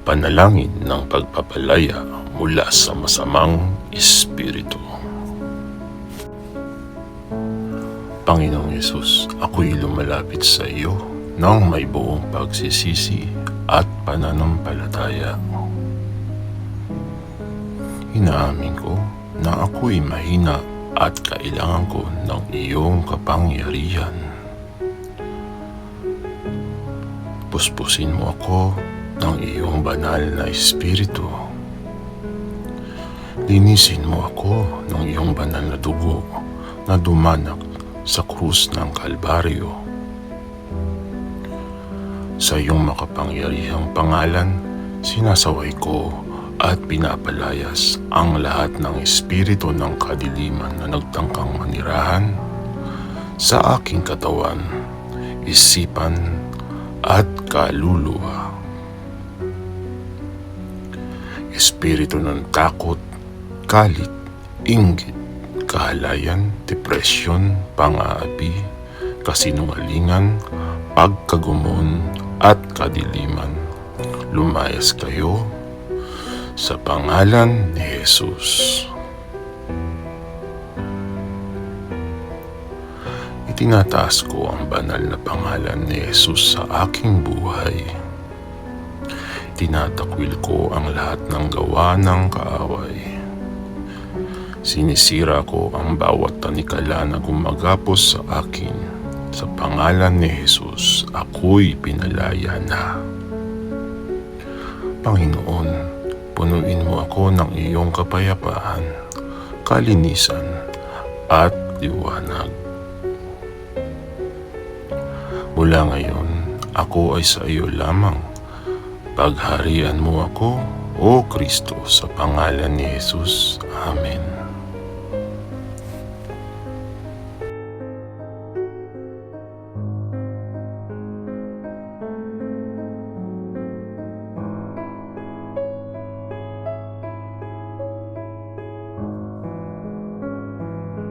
Panalangin ng pagpapalaya mula sa masamang espiritu. Panginoong Yesus, ako'y lumalapit sa iyo ng may buong pagsisisi at pananampalataya. Inaamin ko na ako'y mahina at kailangan ko ng iyong kapangyarihan. Puspusin mo ako ng iyong banal na espiritu. Linisin mo ako ng iyong banal na dugo na dumanak sa krus ng Kalbaryo. Sa iyong makapangyarihang pangalan, sinasaway ko at pinapalayas ang lahat ng espiritu ng kadiliman na nagtangkang manirahan sa aking katawan, isipan at kaluluwa. Espiritu ng takot, galit, inggit, kahalayan, depresyon, pang-aapi, kasinungalingan, pagkagumon at kadiliman. Lumayas kayo sa pangalan ni Jesus. Itinataas ko ang banal na pangalan ni Jesus sa aking buhay. Tinatakwil ko ang lahat ng gawa ng kaaway. Sinisira ko ang bawat tanikala na gumagapos sa akin. Sa pangalan ni Jesus, ako'y pinalaya na. Panginoon, punuin mo ako ng iyong kapayapaan, kalinisan, at liwanag. Mula ngayon, ako ay sa iyo lamang. Pagharian mo ako, O Kristo, sa pangalan ni Jesus. Amen.